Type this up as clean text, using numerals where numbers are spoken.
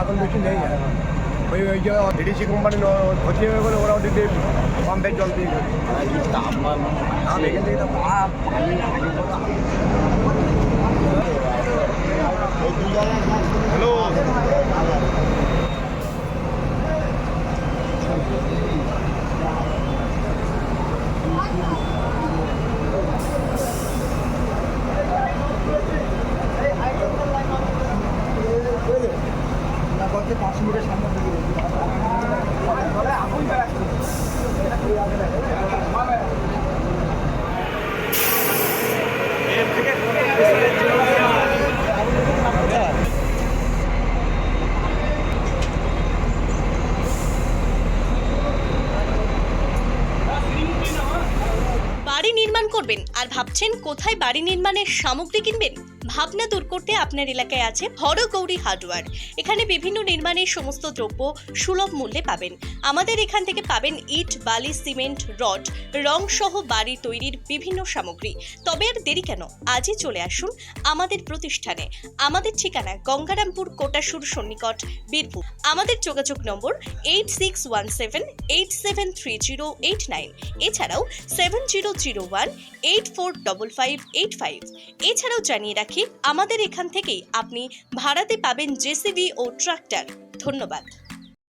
এখন বেশি নেই। ওই যে ডিডিসি কোম্পানি ক্ষতি হয়ে গেলে ওরা ওদিকে পাম্পের জল দিয়ে দেবে। দাম এখান থেকে তো হ্যালো, বাড়ি নির্মাণ করবেন আর ভাবছেন কোথায় বাড়ি নির্মাণের সামগ্রী কিনবেন? ভাবনা দূর করতে আপনার এলাকায় আছে হরগৌরী হার্ডওয়্যার। এখানে বিভিন্ন নির্মাণের সমস্ত দ্রব্য সুলভ মূল্যে পাবেন। আমাদের এখান থেকে পাবেন ইট, বালি, সিমেন্ট, রড, রং সহ বাড়ি তৈরির বিভিন্ন সামগ্রী। তবে আর দেরি কেন, আজই চলে আসুন আমাদের প্রতিষ্ঠানে। আমাদের ঠিকানা গঙ্গারামপুর, কোটাসুর সন্নিকট, বীরভূম। আমাদের যোগাযোগ নম্বর 8617873089, এছাড়াও 7001845585। এছাড়াও জানিয়ে রাখি, আমাদের এখান থেকেই আপনি ভাড়াতে পাবেন জেসিবি ও ট্রাক্টর। ধন্যবাদ।